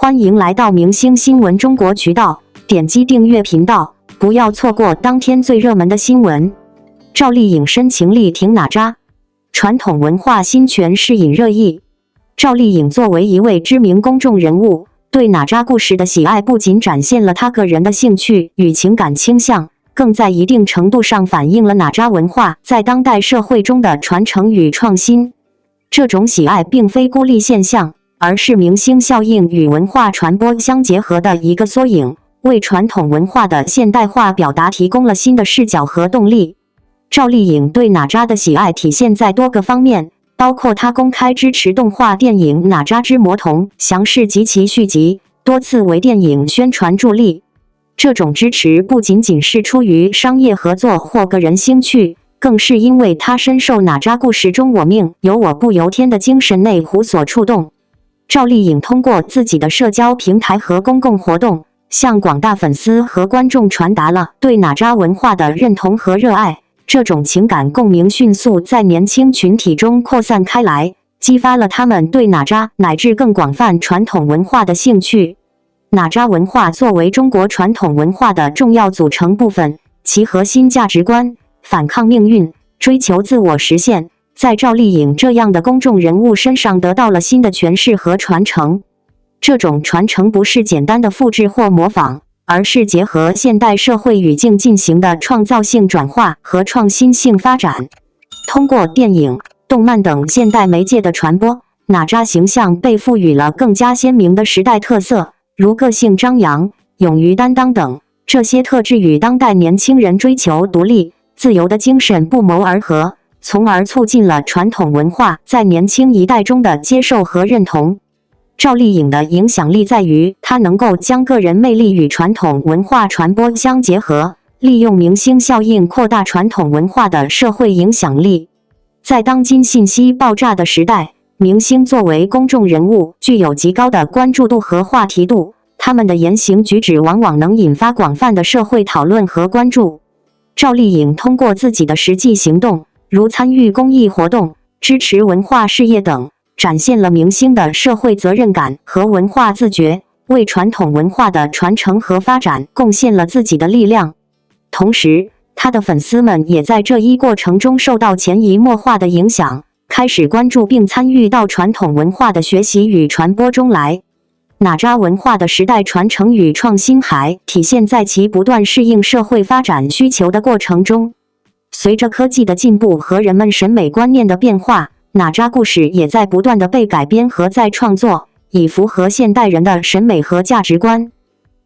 欢迎来到明星新闻中国渠道，点击订阅频道，不要错过当天最热门的新闻。赵丽颖申请力挺哪吒，传统文化新诠释引热议。赵丽颖作为一位知名公众人物，对哪吒故事的喜爱不仅展现了她个人的兴趣与情感倾向，更在一定程度上反映了哪吒文化在当代社会中的传承与创新。这种喜爱并非孤立现象，而是明星效应与文化传播相结合的一个缩影，为传统文化的现代化表达提供了新的视角和动力。赵丽颖对哪吒的喜爱体现在多个方面，包括她公开支持动画电影《哪吒之魔童降世》及其续集，多次为电影宣传助力。这种支持不仅仅是出于商业合作或个人兴趣，更是因为她深受哪吒故事中我命由我不由天的精神内核所触动。赵丽颖通过自己的社交平台和公共活动，向广大粉丝和观众传达了对哪吒文化的认同和热爱。这种情感共鸣迅速在年轻群体中扩散开来，激发了他们对哪吒乃至更广泛传统文化的兴趣。哪吒文化作为中国传统文化的重要组成部分，其核心价值观反抗命运、追求自我实现，在赵丽颖这样的公众人物身上得到了新的诠释和传承。这种传承不是简单的复制或模仿，而是结合现代社会语境进行的创造性转化和创新性发展。通过电影、动漫等现代媒介的传播，哪吒形象被赋予了更加鲜明的时代特色，如个性张扬、勇于担当等。这些特质与当代年轻人追求独立、自由的精神不谋而合，从而促进了传统文化在年轻一代中的接受和认同。赵丽颖的影响力在于她能够将个人魅力与传统文化传播相结合，利用明星效应扩大传统文化的社会影响力。在当今信息爆炸的时代，明星作为公众人物具有极高的关注度和话题度，他们的言行举止往往能引发广泛的社会讨论和关注。赵丽颖通过自己的实际行动，如参与公益活动、支持文化事业等，展现了明星的社会责任感和文化自觉，为传统文化的传承和发展贡献了自己的力量。同时，他的粉丝们也在这一过程中受到潜移默化的影响，开始关注并参与到传统文化的学习与传播中来。哪吒文化的时代传承与创新还体现在其不断适应社会发展需求的过程中。随着科技的进步和人们审美观念的变化，哪吒故事也在不断的被改编和再创作，以符合现代人的审美和价值观。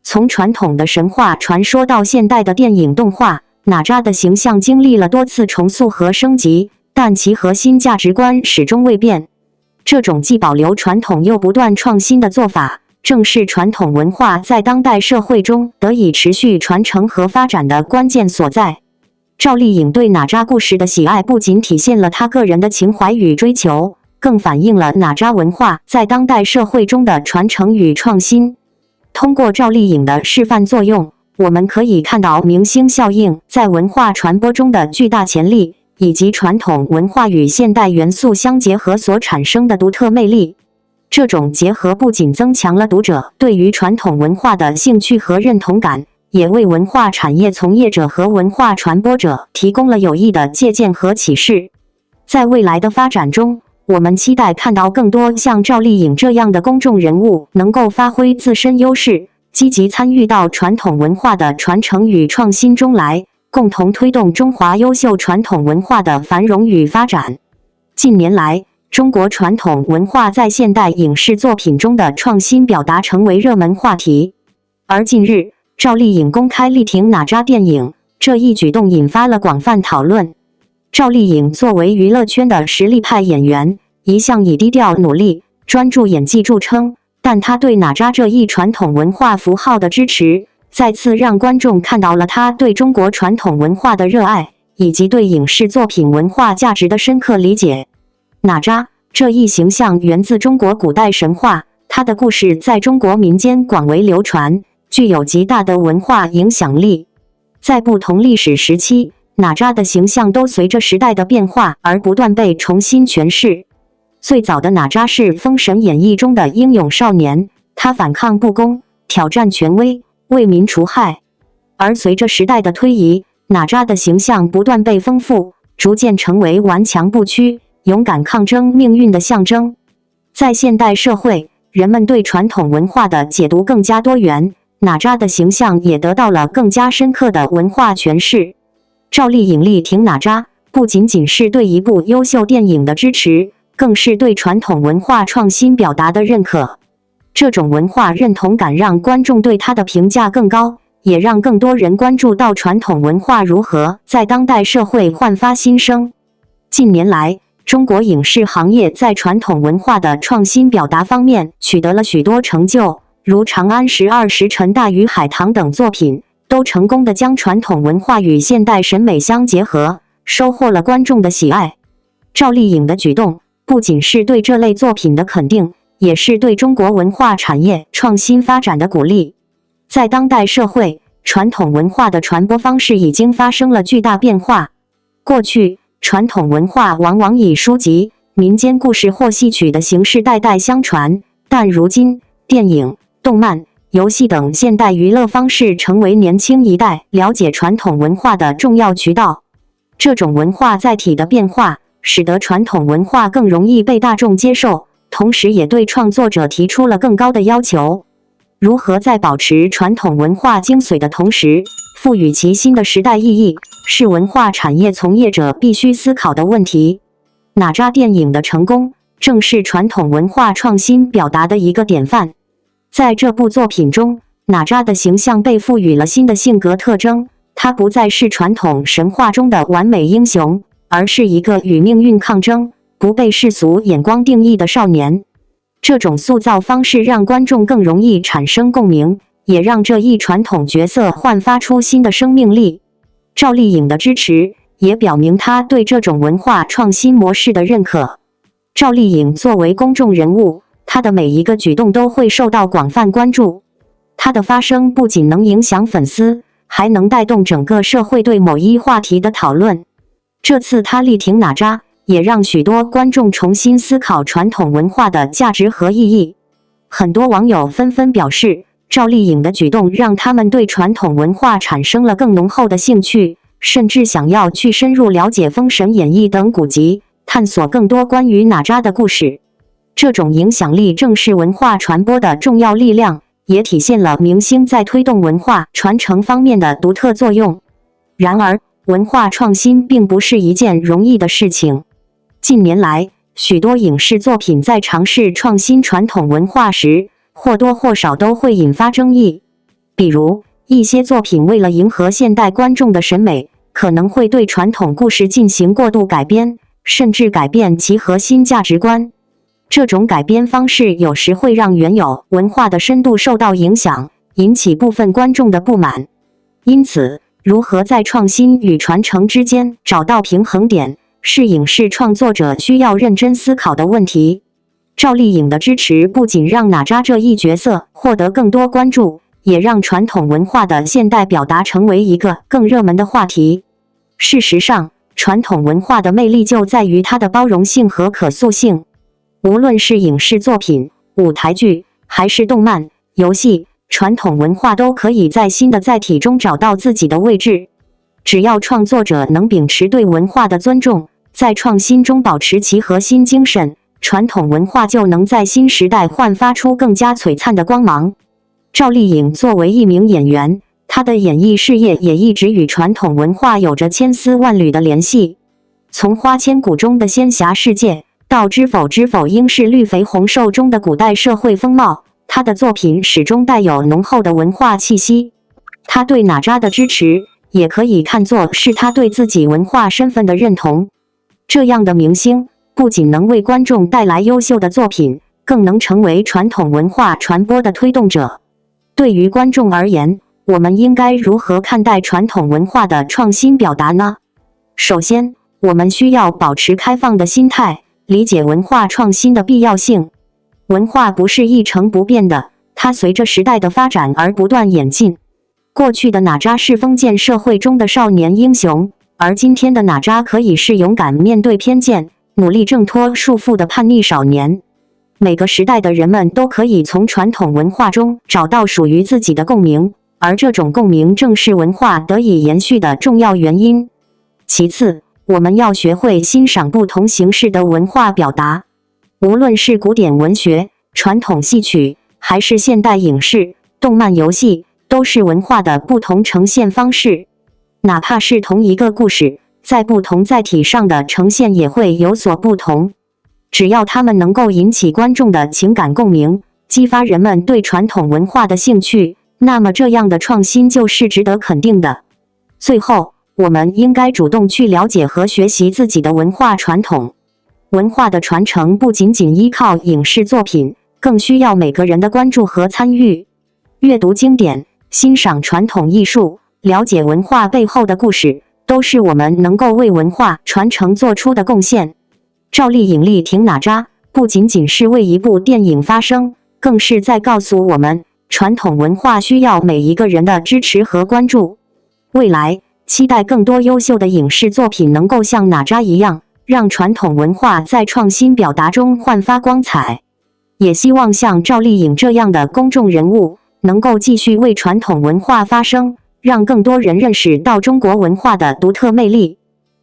从传统的神话传说到现代的电影动画，哪吒的形象经历了多次重塑和升级，但其核心价值观始终未变。这种既保留传统又不断创新的做法，正是传统文化在当代社会中得以持续传承和发展的关键所在。赵丽颖对哪吒故事的喜爱不仅体现了她个人的情怀与追求，更反映了哪吒文化在当代社会中的传承与创新。通过赵丽颖的示范作用，我们可以看到明星效应在文化传播中的巨大潜力，以及传统文化与现代元素相结合所产生的独特魅力。这种结合不仅增强了读者对于传统文化的兴趣和认同感，也为文化产业从业者和文化传播者提供了有益的借鉴和启示。在未来的发展中，我们期待看到更多像赵丽颖这样的公众人物能够发挥自身优势，积极参与到传统文化的传承与创新中来，共同推动中华优秀传统文化的繁荣与发展。近年来，中国传统文化在现代影视作品中的创新表达成为热门话题，而近日赵丽颖公开力挺哪吒电影，这一举动引发了广泛讨论。赵丽颖作为娱乐圈的实力派演员，一向以低调努力、专注演技著称，但她对哪吒这一传统文化符号的支持，再次让观众看到了她对中国传统文化的热爱，以及对影视作品文化价值的深刻理解。哪吒这一形象源自中国古代神话，他的故事在中国民间广为流传，具有极大的文化影响力。在不同历史时期，哪吒的形象都随着时代的变化而不断被重新诠释。最早的哪吒是《封神演义》中的英勇少年，他他反抗不公，挑战权威，为民除害。而随着时代的推移，哪吒的形象不断被丰富，逐渐成为顽强不屈、勇敢抗争命运的象征。在现代社会，人们对传统文化的解读更加多元，哪吒的形象也得到了更加深刻的文化诠释。赵丽颖力挺哪吒，不仅仅是对一部优秀电影的支持，更是对传统文化创新表达的认可。这种文化认同感让观众对他的评价更高，也让更多人关注到传统文化如何在当代社会焕发新生。近年来，中国影视行业在传统文化的创新表达方面取得了许多成就，如《长安十二时辰》《大鱼海棠》等作品，都成功地将传统文化与现代审美相结合，收获了观众的喜爱。赵丽颖的举动不仅是对这类作品的肯定，也是对中国文化产业创新发展的鼓励。在当代社会，传统文化的传播方式已经发生了巨大变化。过去，传统文化往往以书籍、民间故事或戏曲的形式代代相传，但如今，电影、动漫、游戏等现代娱乐方式成为年轻一代了解传统文化的重要渠道。这种文化载体的变化，使得传统文化更容易被大众接受，同时也对创作者提出了更高的要求。如何在保持传统文化精髓的同时，赋予其新的时代意义，是文化产业从业者必须思考的问题。哪吒电影的成功，正是传统文化创新表达的一个典范。在这部作品中，哪吒的形象被赋予了新的性格特征，他不再是传统神话中的完美英雄，而是一个与命运抗争、不被世俗眼光定义的少年。这种塑造方式让观众更容易产生共鸣，也让这一传统角色焕发出新的生命力。赵丽颖的支持也表明她对这种文化创新模式的认可。赵丽颖作为公众人物，她的每一个举动都会受到广泛关注。她的发声不仅能影响粉丝，还能带动整个社会对某一话题的讨论。这次她力挺哪吒，也让许多观众重新思考传统文化的价值和意义。很多网友纷纷表示，赵丽颖的举动让他们对传统文化产生了更浓厚的兴趣，甚至想要去深入了解《封神演义》等古籍，探索更多关于哪吒的故事。这种影响力正是文化传播的重要力量，也体现了明星在推动文化传承方面的独特作用。然而，文化创新并不是一件容易的事情。近年来，许多影视作品在尝试创新传统文化时，或多或少都会引发争议。比如，一些作品为了迎合现代观众的审美，可能会对传统故事进行过度改编，甚至改变其核心价值观。这种改编方式有时会让原有文化的深度受到影响，引起部分观众的不满。因此，如何在创新与传承之间找到平衡点，是影视创作者需要认真思考的问题。赵丽颖的支持不仅让哪吒这一角色获得更多关注，也让传统文化的现代表达成为一个更热门的话题。事实上，传统文化的魅力就在于它的包容性和可塑性。无论是影视作品、舞台剧，还是动漫、游戏，传统文化都可以在新的载体中找到自己的位置。只要创作者能秉持对文化的尊重，在创新中保持其核心精神，传统文化就能在新时代焕发出更加璀璨的光芒。赵丽颖作为一名演员，她的演艺事业也一直与传统文化有着千丝万缕的联系。从花千骨中的仙侠世界，到知否知否应是绿肥红瘦中的古代社会风貌，她的作品始终带有浓厚的文化气息。她对哪吒的支持，也可以看作是她对自己文化身份的认同。这样的明星，不仅能为观众带来优秀的作品，更能成为传统文化传播的推动者。对于观众而言，我们应该如何看待传统文化的创新表达呢？首先，我们需要保持开放的心态，理解文化创新的必要性。文化不是一成不变的，它随着时代的发展而不断演进。过去的哪吒是封建社会中的少年英雄，而今天的哪吒可以是勇敢面对偏见、努力挣脱束缚的叛逆少年。每个时代的人们都可以从传统文化中找到属于自己的共鸣，而这种共鸣正是文化得以延续的重要原因。其次，我们要学会欣赏不同形式的文化表达，无论是古典文学、传统戏曲，还是现代影视、动漫游戏，都是文化的不同呈现方式。哪怕是同一个故事，在不同载体上的呈现也会有所不同。只要它们能够引起观众的情感共鸣，激发人们对传统文化的兴趣，那么这样的创新就是值得肯定的。最后，我们应该主动去了解和学习自己的文化传统。文化的传承不仅仅依靠影视作品，更需要每个人的关注和参与。阅读经典，欣赏传统艺术，了解文化背后的故事，都是我们能够为文化传承做出的贡献。赵丽颖力挺哪吒不仅仅是为一部电影发声，更是在告诉我们，传统文化需要每一个人的支持和关注。未来，期待更多优秀的影视作品能够像哪吒一样，让传统文化在创新表达中焕发光彩。也希望像赵丽颖这样的公众人物，能够继续为传统文化发声，让更多人认识到中国文化的独特魅力。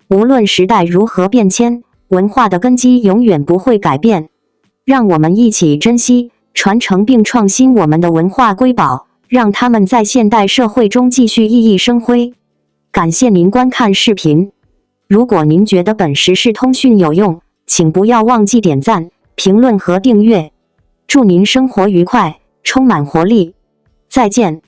无论时代如何变迁，文化的根基永远不会改变。让我们一起珍惜、传承并创新我们的文化瑰宝，让它们在现代社会中继续熠熠生辉。感谢您观看视频。如果您觉得本时事通讯有用，请不要忘记点赞、评论和订阅。祝您生活愉快，充满活力。再见。